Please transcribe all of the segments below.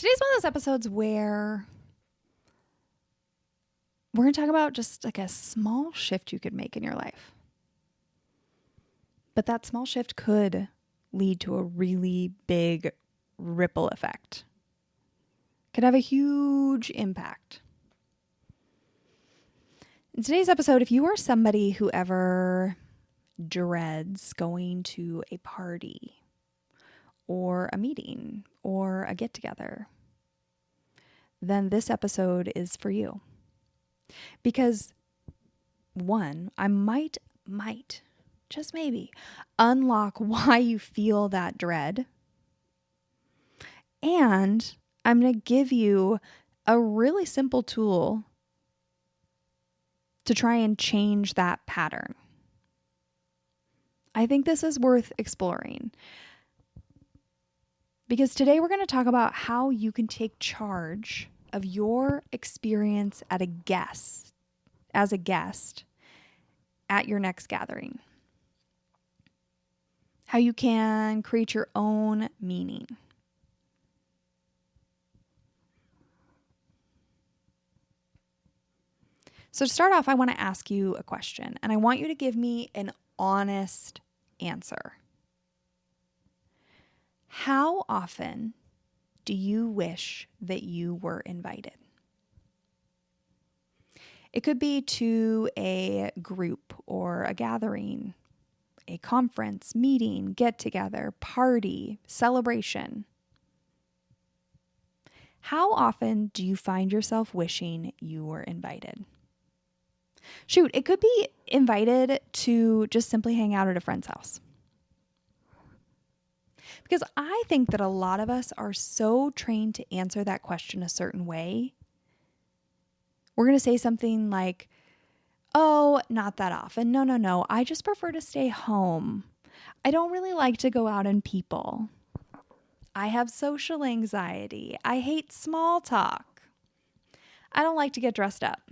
Today's one of those episodes where we're going to talk about just like a small shift you could make in your life. But that small shift could lead to a really big ripple effect. Could have a huge impact. In today's episode, if you are somebody who ever dreads going to a party or a meeting or a get-together, then this episode is for you. Because one, I might, just maybe, unlock why you feel that dread. And I'm going to give you a really simple tool to try and change that pattern. I think this is worth exploring. Because today we're going to talk about how you can take charge of your experience as a guest at your next gathering. How you can create your own meaning. So to start off, I want to ask you a question, and I want you to give me an honest answer. How often do you wish that you were invited? It could be to a group or a gathering, a conference, meeting, get-together, party, celebration. How often do you find yourself wishing you were invited? Shoot, it could be invited to just simply hang out at a friend's house. Because I think that a lot of us are so trained to answer that question a certain way. We're going to say something like, oh, not that often. No. I just prefer to stay home. I don't really like to go out in people. I have social anxiety. I hate small talk. I don't like to get dressed up.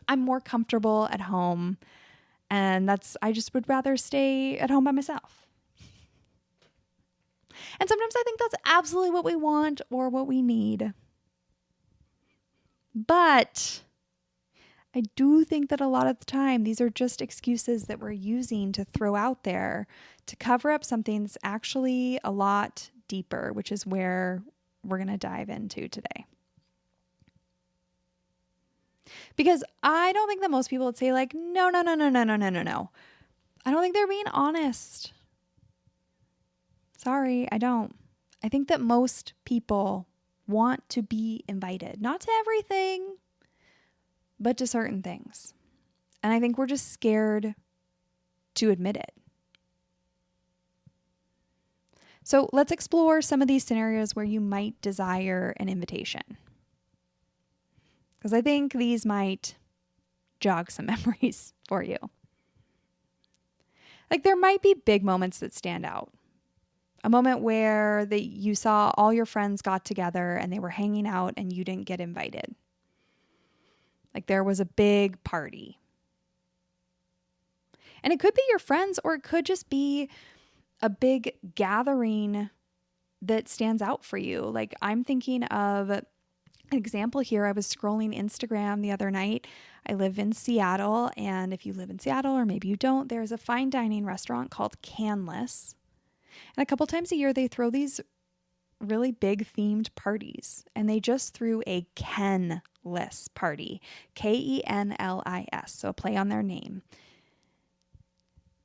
I'm more comfortable at home, and I just would rather stay at home by myself. And sometimes I think that's absolutely what we want or what we need. But I do think that a lot of the time, these are just excuses that we're using to throw out there to cover up something that's actually a lot deeper, which is where we're going to dive into today. Because I don't think that most people would say like, no. I don't think they're being honest. Sorry, I don't. I think that most people want to be invited, not to everything, but to certain things. And I think we're just scared to admit it. So let's explore some of these scenarios where you might desire an invitation. Because I think these might jog some memories for you. Like there might be big moments that stand out. A moment where you saw all your friends got together and they were hanging out and you didn't get invited. Like there was a big party. And it could be your friends, or it could just be a big gathering that stands out for you. Like I'm thinking of an example here. I was scrolling Instagram the other night. I live in Seattle, and if you live in Seattle, or maybe you don't, there's a fine dining restaurant called Canlis. And a couple times a year, they throw these really big themed parties, and they just threw a Kenlis party, Kenlis, so a play on their name.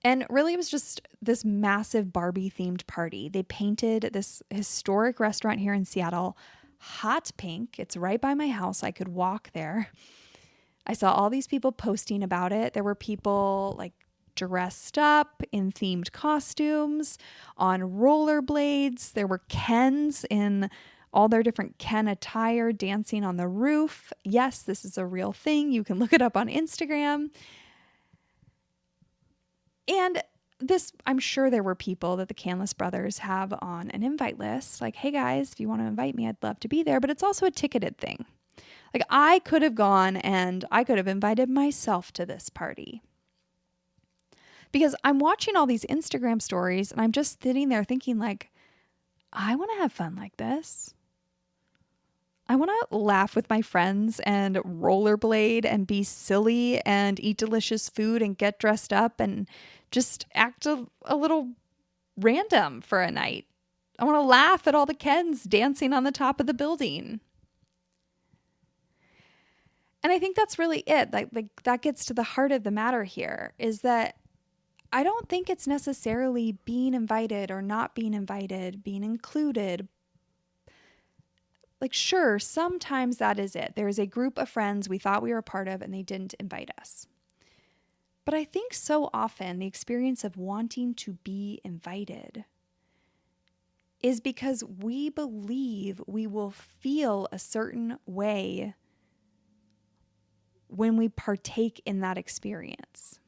And really, it was just this massive Barbie themed party. They painted this historic restaurant here in Seattle hot pink. It's right by my house. I could walk there. I saw all these people posting about it. There were people like dressed up in themed costumes, on rollerblades. There were Kens in all their different Ken attire dancing on the roof. Yes, this is a real thing. You can look it up on Instagram. And this, I'm sure there were people that the Canlis brothers have on an invite list. Like, hey guys, if you want to invite me, I'd love to be there. But it's also a ticketed thing. Like I could have gone and I could have invited myself to this party. Because I'm watching all these Instagram stories and I'm just sitting there thinking like, I want to have fun like this. I want to laugh with my friends and rollerblade and be silly and eat delicious food and get dressed up and just act a little random for a night. I want to laugh at all the Kens dancing on the top of the building. And I think that's really it. Like that gets to the heart of the matter here, is that I don't think it's necessarily being invited or not being invited, being included. Like, sure, sometimes that is it. There is a group of friends we thought we were a part of and they didn't invite us. But I think so often the experience of wanting to be invited is because we believe we will feel a certain way when we partake in that experience.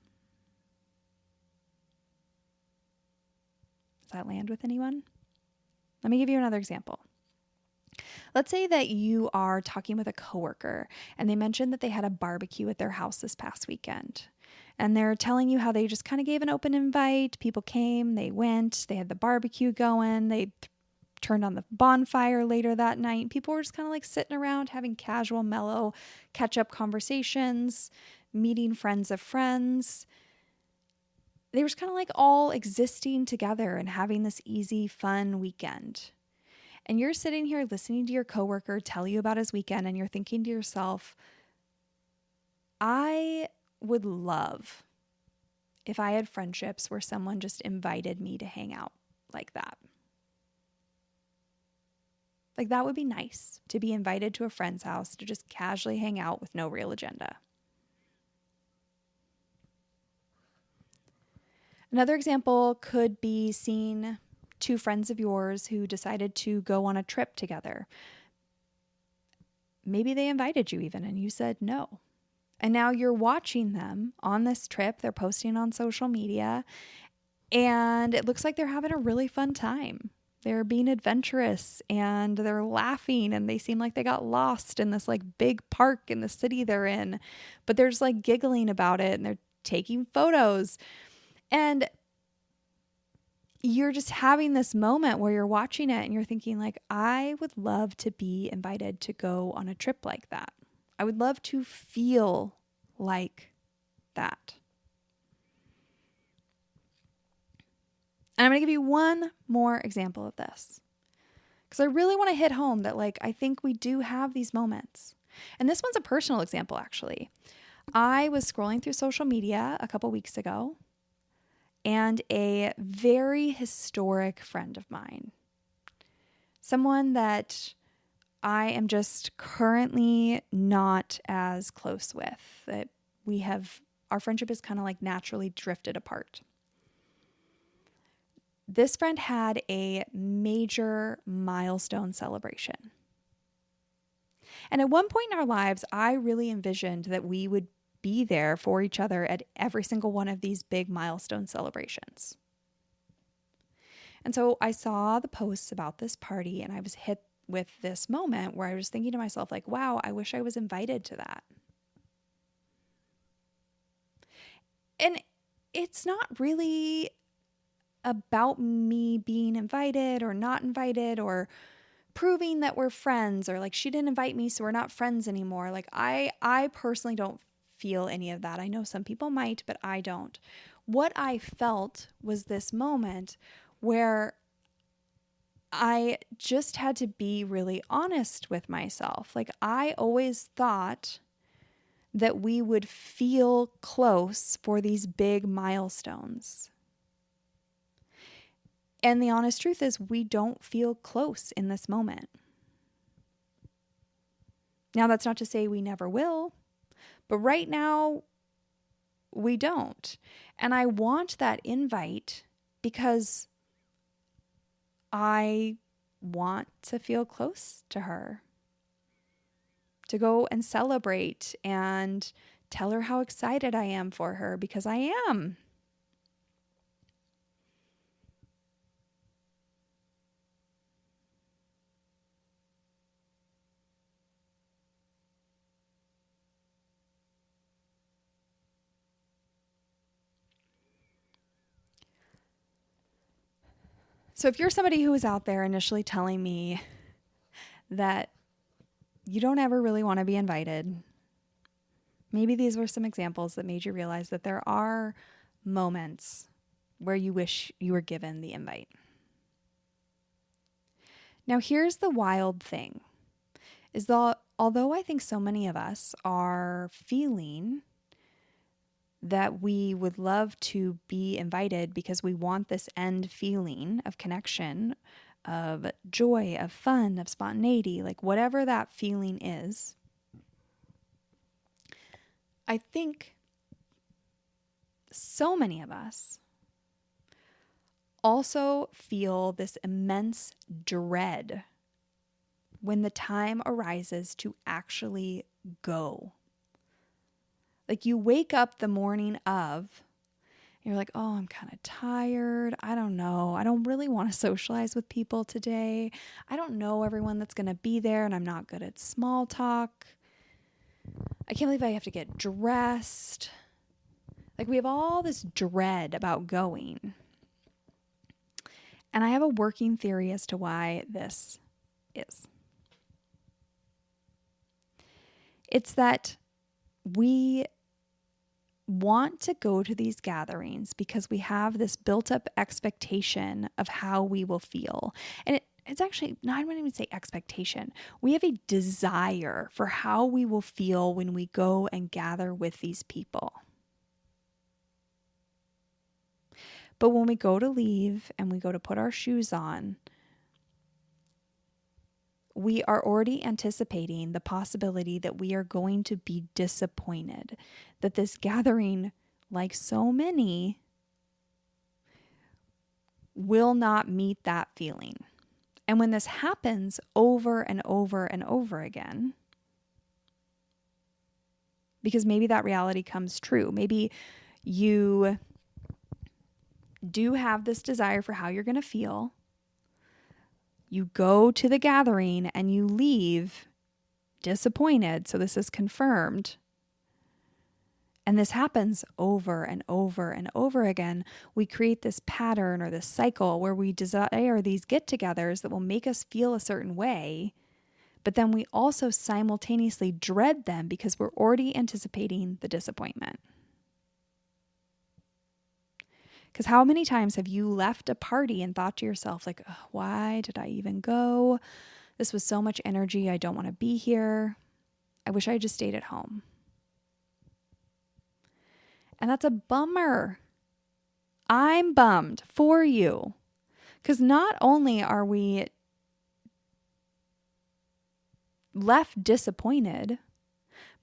Does that land with anyone? Let me give you another example. Let's say that you are talking with a coworker and they mentioned that they had a barbecue at their house this past weekend. And they're telling you how they just kind of gave an open invite. People came, they went, they had the barbecue going, they turned on the bonfire later that night. People were just kind of like sitting around having casual, mellow, catch up conversations, meeting friends of friends. They were just kind of like all existing together and having this easy, fun weekend. And you're sitting here listening to your coworker tell you about his weekend, and you're thinking to yourself, I would love if I had friendships where someone just invited me to hang out like that. Like, that would be nice, to be invited to a friend's house to just casually hang out with no real agenda. Another example could be seeing two friends of yours who decided to go on a trip together. Maybe they invited you even and you said no. And now you're watching them on this trip. They're posting on social media and it looks like they're having a really fun time. They're being adventurous and they're laughing and they seem like they got lost in this like big park in the city they're in, but they're just like giggling about it and they're taking photos. And you're just having this moment where you're watching it and you're thinking like, I would love to be invited to go on a trip like that. I would love to feel like that. And I'm going to give you one more example of this because I really want to hit home that like, I think we do have these moments. And this one's a personal example, actually. I was scrolling through social media a couple weeks ago and a very historic friend of mine, someone that I am just currently not as close with, that our friendship is kind of like naturally drifted apart. This friend had a major milestone celebration. And at one point in our lives, I really envisioned that we would be there for each other at every single one of these big milestone celebrations. And so I saw the posts about this party and I was hit with this moment where I was thinking to myself like, wow, I wish I was invited to that. And it's not really about me being invited or not invited or proving that we're friends or like she didn't invite me so we're not friends anymore. Like I personally don't feel any of that. I know some people might, but I don't. What I felt was this moment where I just had to be really honest with myself. Like I always thought that we would feel close for these big milestones. And the honest truth is we don't feel close in this moment. Now, that's not to say we never will, but right now we don't. And I want that invite because I want to feel close to her, to go and celebrate and tell her how excited I am for her because I am. So if you're somebody who was out there initially telling me that you don't ever really want to be invited, maybe these were some examples that made you realize that there are moments where you wish you were given the invite. Now, here's the wild thing, is that although I think so many of us are feeling that we would love to be invited because we want this end feeling of connection, of joy, of fun, of spontaneity, like whatever that feeling is, I think so many of us also feel this immense dread when the time arises to actually go. Like you wake up the morning of, and you're like, oh, I'm kind of tired. I don't know. I don't really want to socialize with people today. I don't know everyone that's going to be there, and I'm not good at small talk. I can't believe I have to get dressed. Like we have all this dread about going. And I have a working theory as to why this is. It's that we want to go to these gatherings because we have this built up expectation of how we will feel. And it's actually, no, I wouldn't even say expectation. We have a desire for how we will feel when we go and gather with these people. But when we go to leave and we go to put our shoes on, we are already anticipating the possibility that we are going to be disappointed, that this gathering, like so many, will not meet that feeling. And when this happens over and over and over again, because maybe that reality comes true, maybe you do have this desire for how you're going to feel. You go to the gathering and you leave disappointed. So this is confirmed. And this happens over and over and over again. We create this pattern or this cycle where we desire these get-togethers that will make us feel a certain way, but then we also simultaneously dread them because we're already anticipating the disappointment. Because how many times have you left a party and thought to yourself, like, oh, why did I even go? This was so much energy. I don't want to be here. I wish I had just stayed at home. And that's a bummer. I'm bummed for you. Because not only are we left disappointed,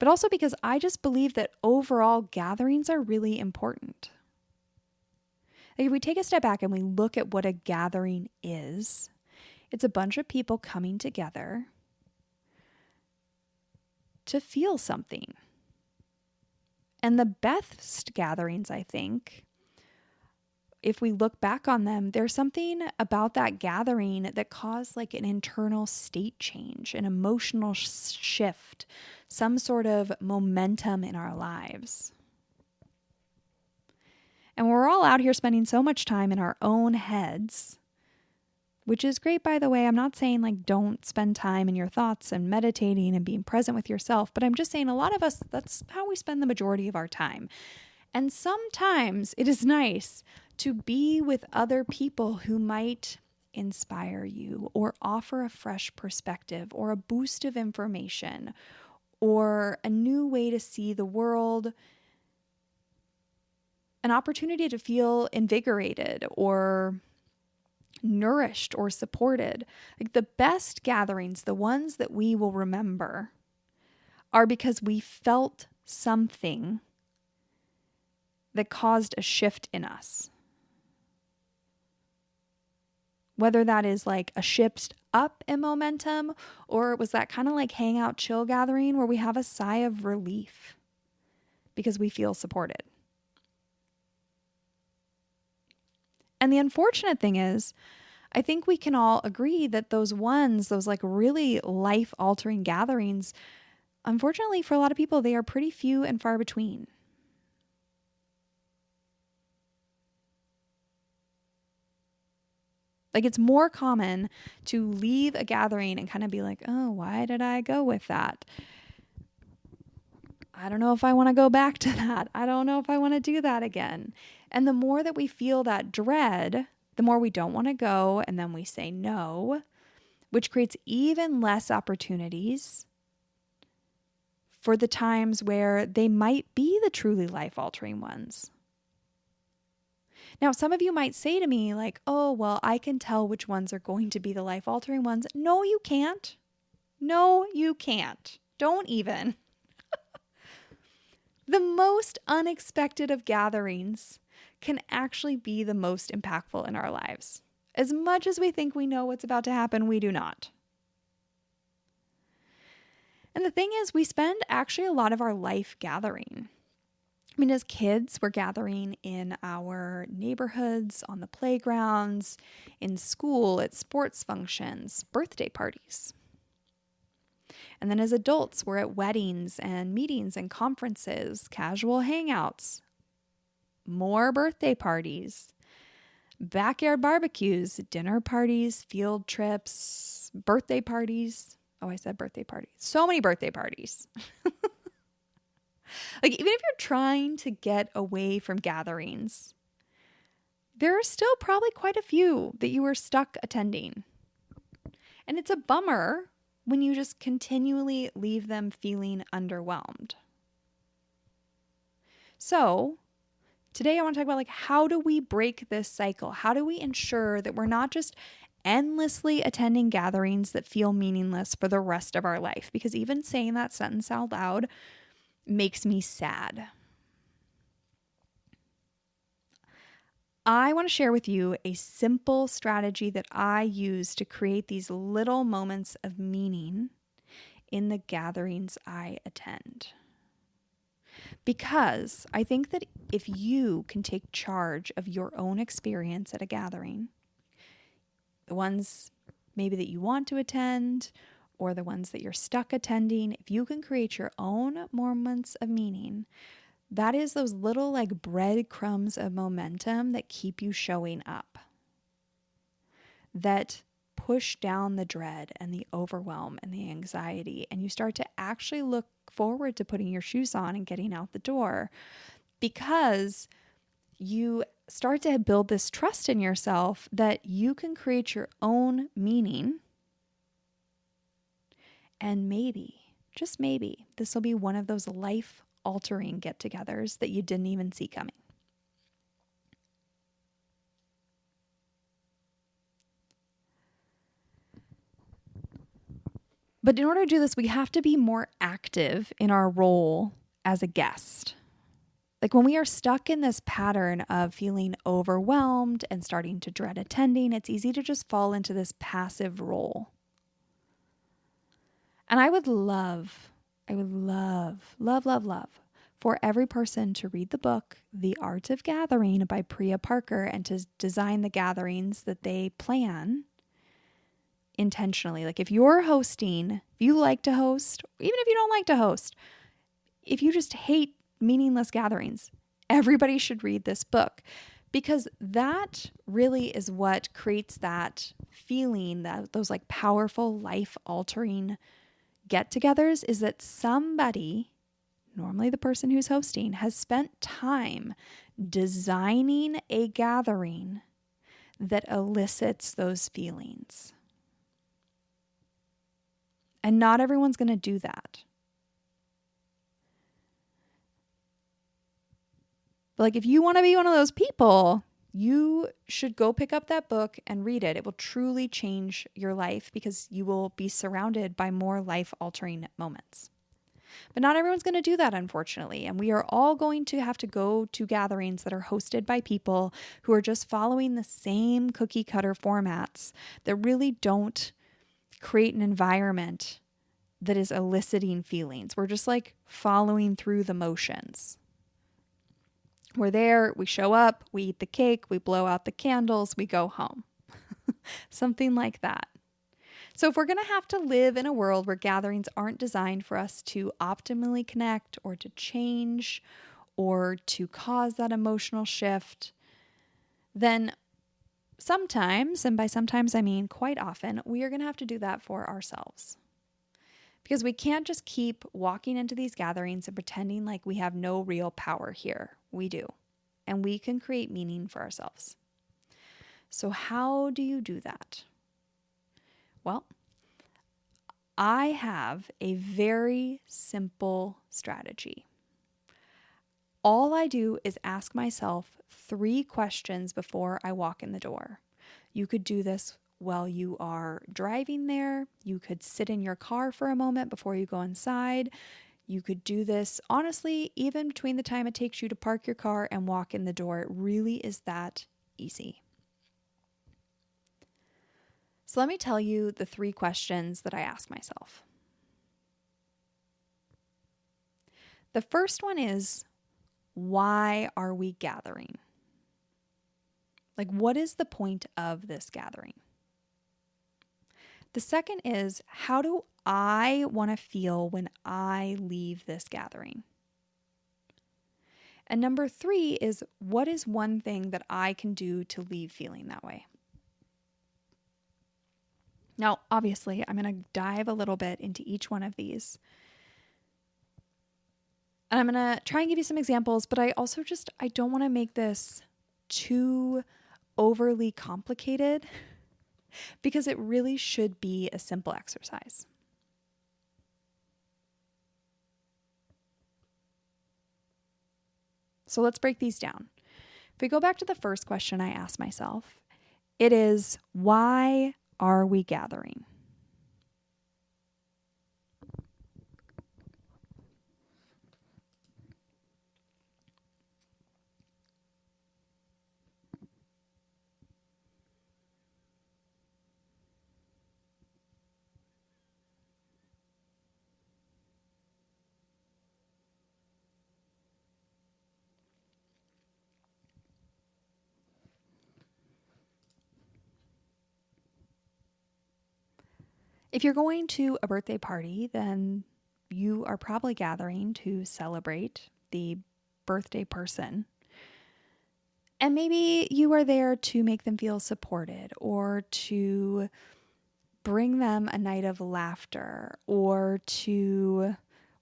but also because I just believe that overall gatherings are really important. Like if we take a step back and we look at what a gathering is, it's a bunch of people coming together to feel something. And the best gatherings, I think, if we look back on them, there's something about that gathering that caused like an internal state change, an emotional shift, some sort of momentum in our lives. And we're all out here spending so much time in our own heads, which is great, by the way. I'm not saying like don't spend time in your thoughts and meditating and being present with yourself, but I'm just saying a lot of us, that's how we spend the majority of our time. And sometimes it is nice to be with other people who might inspire you or offer a fresh perspective or a boost of information or a new way to see the world, an opportunity to feel invigorated or nourished or supported. Like the best gatherings, the ones that we will remember, are because we felt something that caused a shift in us. Whether that is like a shift up in momentum, or it was that kind of like hangout chill gathering where we have a sigh of relief because we feel supported. And the unfortunate thing is, I think we can all agree that those like really life-altering gatherings, unfortunately for a lot of people, they are pretty few and far between. Like, it's more common to leave a gathering and kind of be like, oh, why did I go with that? I don't know if I want to go back to that. I don't know if I want to do that again. And the more that we feel that dread, the more we don't want to go. And then we say no, which creates even less opportunities for the times where they might be the truly life-altering ones. Now, some of you might say to me like, oh, well, I can tell which ones are going to be the life-altering ones. No, you can't. No, you can't. Don't even. The most unexpected of gatherings can actually be the most impactful in our lives. As much as we think we know what's about to happen, we do not. And the thing is, we spend actually a lot of our life gathering. I mean, as kids, we're gathering in our neighborhoods, on the playgrounds, in school, at sports functions, birthday parties. And then as adults, we're at weddings and meetings and conferences, casual hangouts, more birthday parties, backyard barbecues, dinner parties, field trips, birthday parties. Oh, I said birthday parties. So many birthday parties. Like, even if you're trying to get away from gatherings, there are still probably quite a few that you are stuck attending. And it's a bummer when you just continually leave them feeling underwhelmed. So today I want to talk about, like, how do we break this cycle? How do we ensure that we're not just endlessly attending gatherings that feel meaningless for the rest of our life? Because even saying that sentence out loud makes me sad. I want to share with you a simple strategy that I use to create these little moments of meaning in the gatherings I attend. Because I think that if you can take charge of your own experience at a gathering, the ones maybe that you want to attend or the ones that you're stuck attending, if you can create your own moments of meaning, that is those little like breadcrumbs of momentum that keep you showing up, that push down the dread and the overwhelm and the anxiety, and you start to actually look forward to putting your shoes on and getting out the door, because you start to build this trust in yourself that you can create your own meaning. And maybe, just maybe, this will be one of those life-altering get-togethers that you didn't even see coming. But in order to do this, we have to be more active in our role as a guest. Like, when we are stuck in this pattern of feeling overwhelmed and starting to dread attending, it's easy to just fall into this passive role. And I would love for every person to read the book, The Art of Gathering by Priya Parker, and to design the gatherings that they plan intentionally. Like, if you're hosting, if you like to host, even if you don't like to host, if you just hate meaningless gatherings, everybody should read this book, because that really is what creates that feeling, that those like powerful life-altering get-togethers, is that somebody, normally the person who's hosting, has spent time designing a gathering that elicits those feelings. And not everyone's going to do that. But like, if you want to be one of those people, you should go pick up that book and read it. It will truly change your life, because you will be surrounded by more life-altering moments. But not everyone's going to do that, unfortunately. And we are all going to have to go to gatherings that are hosted by people who are just following the same cookie cutter formats that really don't create an environment that is eliciting feelings. We're just like following through the motions. We're there, we show up, we eat the cake, we blow out the candles, we go home. Something like that. So if we're going to have to live in a world where gatherings aren't designed for us to optimally connect or to change or to cause that emotional shift, then sometimes, and by sometimes I mean quite often, we are going to have to do that for ourselves. Because we can't just keep walking into these gatherings and pretending like we have no real power here. We do. And we can create meaning for ourselves. So, how do you do that? Well, I have a very simple strategy. All I do is ask myself 3 questions before I walk in the door. You could do this while you are driving there. You could sit in your car for a moment before you go inside. You could do this, honestly, even between the time it takes you to park your car and walk in the door. It really is that easy. So let me tell you the 3 questions that I ask myself. The first one is, why are we gathering? Like, what is the point of this gathering? The second is, how do I want to feel when I leave this gathering? And number 3 is, what is one thing that I can do to leave feeling that way? Now, obviously, I'm going to dive a little bit into each one of these. And I'm going to try and give you some examples, but I also I don't want to make this too overly complicated because it really should be a simple exercise. So let's break these down. If we go back to the first question I asked myself, it is, why are we gathering? If you're going to a birthday party, then you are probably gathering to celebrate the birthday person. And maybe you are there to make them feel supported or to bring them a night of laughter or to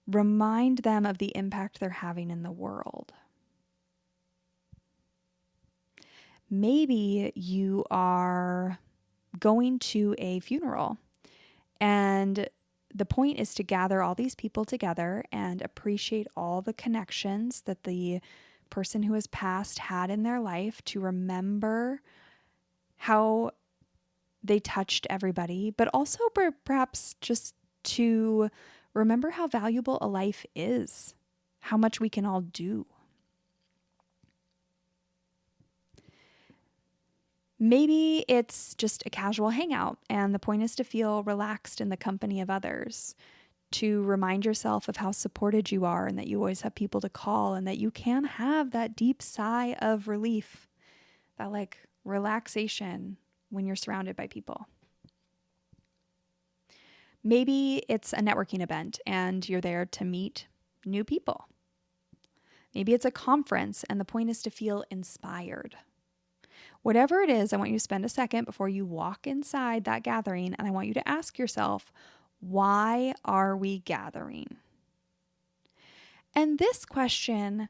remind them of the impact they're having in the world. Maybe you are going to a funeral and the point is to gather all these people together and appreciate all the connections that the person who has passed had in their life, to remember how they touched everybody, but also perhaps just to remember how valuable a life is, how much we can all do. Maybe it's just a casual hangout and the point is to feel relaxed in the company of others, to remind yourself of how supported you are and that you always have people to call and that you can have that deep sigh of relief, that like relaxation when you're surrounded by people. Maybe it's a networking event and you're there to meet new people. Maybe it's a conference and the point is to feel inspired. Whatever it is, I want you to spend a second before you walk inside that gathering and I want you to ask yourself, why are we gathering? And this question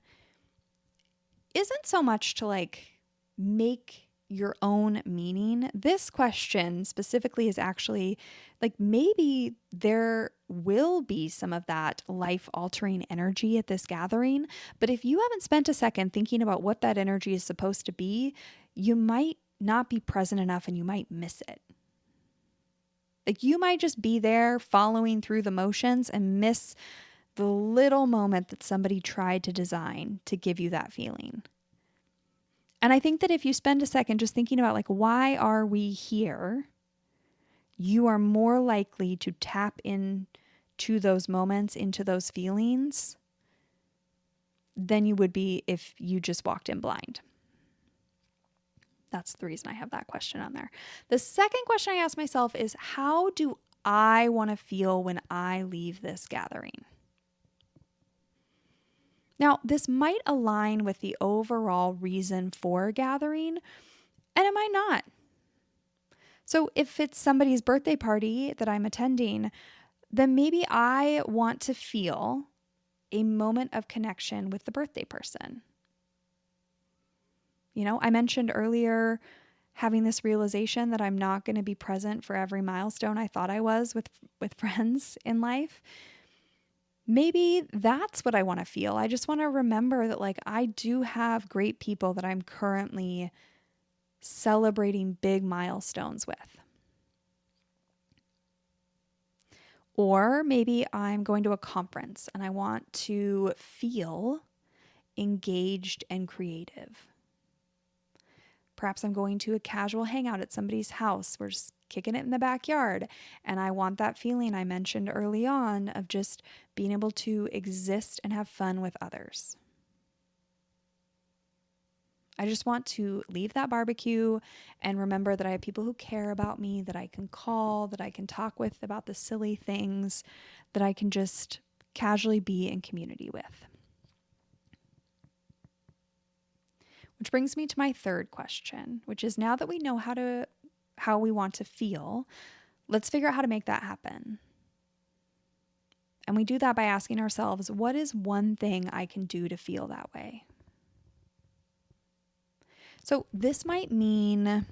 isn't so much to like make your own meaning. This question specifically is actually like, maybe there will be some of that life-altering energy at this gathering, but if you haven't spent a second thinking about what that energy is supposed to be, you might not be present enough and you might miss it. Like, you might just be there following through the motions and miss the little moment that somebody tried to design to give you that feeling. And I think that if you spend a second just thinking about like, why are we here? You are more likely to tap into those moments, into those feelings, than you would be if you just walked in blind. That's the reason I have that question on there. The second question I ask myself is, how do I want to feel when I leave this gathering? Now, this might align with the overall reason for gathering, and it might not. So if it's somebody's birthday party that I'm attending, then maybe I want to feel a moment of connection with the birthday person. I mentioned earlier having this realization that I'm not going to be present for every milestone I thought I was with friends in life. Maybe that's what I want to feel. I just want to remember that I do have great people that I'm currently celebrating big milestones with. Or maybe I'm going to a conference and I want to feel engaged and creative. Perhaps I'm going to a casual hangout at somebody's house. We're just kicking it in the backyard. And I want that feeling I mentioned early on of just being able to exist and have fun with others. I just want to leave that barbecue and remember that I have people who care about me, that I can call, that I can talk with about the silly things, that I can just casually be in community with. Which brings me to my third question, which is now that we know how we want to feel, let's figure out how to make that happen. And we do that by asking ourselves, what is one thing I can do to feel that way? So this might mean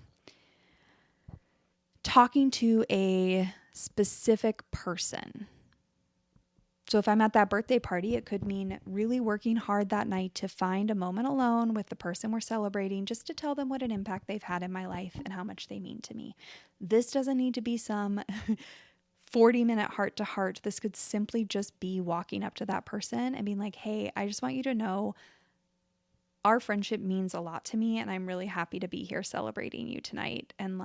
talking to a specific person. So if I'm at that birthday party, it could mean really working hard that night to find a moment alone with the person we're celebrating, just to tell them what an impact they've had in my life and how much they mean to me. This doesn't need to be some 40-minute heart to heart. This could simply just be walking up to that person and being like, hey, I just want you to know our friendship means a lot to me, and I'm really happy to be here celebrating you tonight. And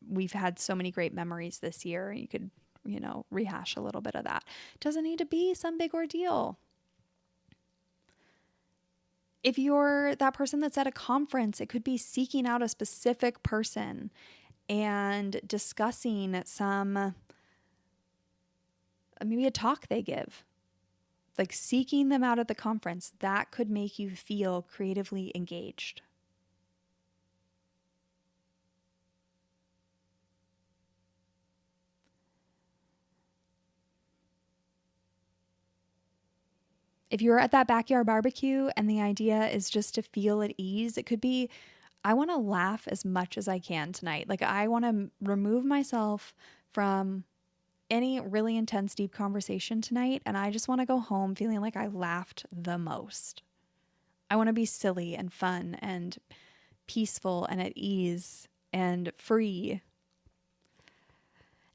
we've had so many great memories this year. You could rehash a little bit of that. It doesn't need to be some big ordeal. If you're that person that's at a conference, it could be seeking out a specific person and discussing maybe a talk they give. Seeking them out at the conference, that could make you feel creatively engaged. If you're at that backyard barbecue and the idea is just to feel at ease, it could be, I want to laugh as much as I can tonight. I want to remove myself from any really intense, deep conversation tonight. And I just want to go home feeling like I laughed the most. I want to be silly and fun and peaceful and at ease and free.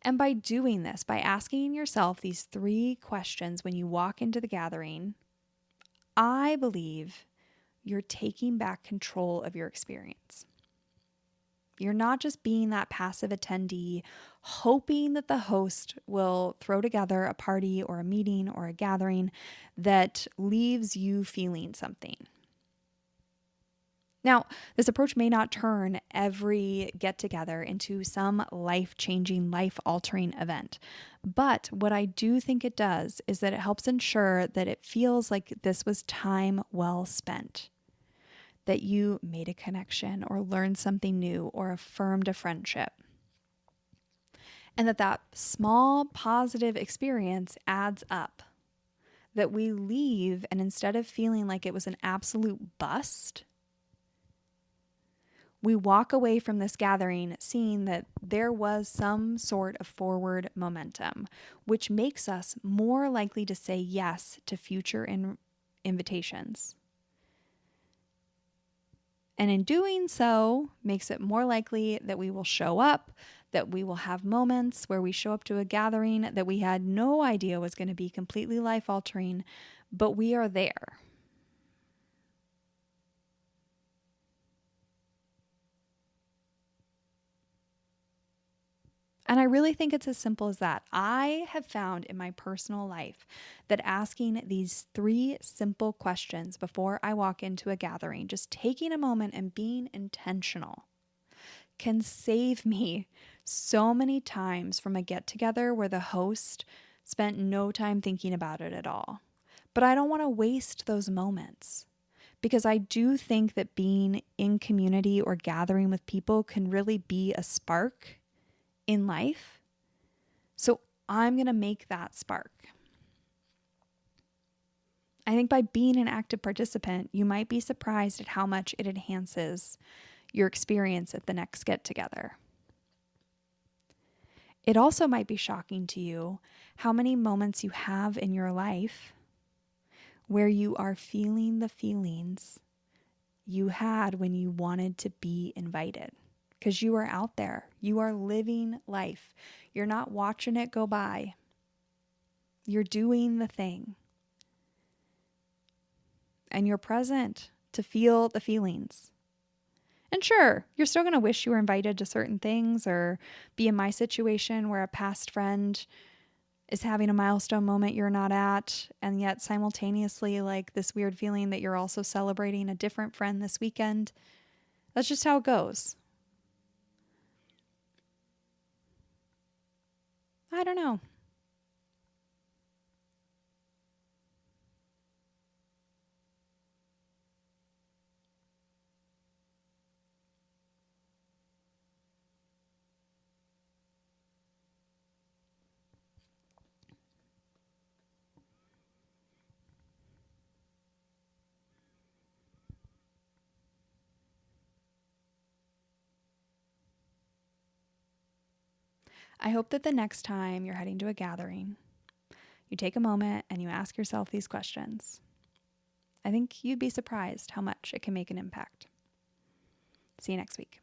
And by doing this, by asking yourself these 3 questions when you walk into the gathering, I believe you're taking back control of your experience. You're not just being that passive attendee, hoping that the host will throw together a party or a meeting or a gathering that leaves you feeling something. Now, this approach may not turn every get-together into some life-changing, life-altering event. But what I do think it does is that it helps ensure that it feels like this was time well spent, that you made a connection or learned something new or affirmed a friendship. And that small positive experience adds up. That we leave, and instead of feeling like it was an absolute bust, we walk away from this gathering seeing that there was some sort of forward momentum, which makes us more likely to say yes to future invitations. And in doing so, makes it more likely that we will show up, that we will have moments where we show up to a gathering that we had no idea was going to be completely life-altering, but we are there. And I really think it's as simple as that. I have found in my personal life that asking these 3 simple questions before I walk into a gathering, just taking a moment and being intentional, can save me so many times from a get-together where the host spent no time thinking about it at all. But I don't want to waste those moments, because I do think that being in community or gathering with people can really be a spark in life. So I'm going to make that spark. I think by being an active participant, you might be surprised at how much it enhances your experience at the next get together. It also might be shocking to you how many moments you have in your life where you are feeling the feelings you had when you wanted to be invited. Because you are out there, you are living life. You're not watching it go by. You're doing the thing. And you're present to feel the feelings. And sure, you're still going to wish you were invited to certain things, or be in my situation where a past friend is having a milestone moment you're not at, and yet simultaneously like this weird feeling that you're also celebrating a different friend this weekend. That's just how it goes. I don't know. I hope that the next time you're heading to a gathering, you take a moment and you ask yourself these questions. I think you'd be surprised how much it can make an impact. See you next week.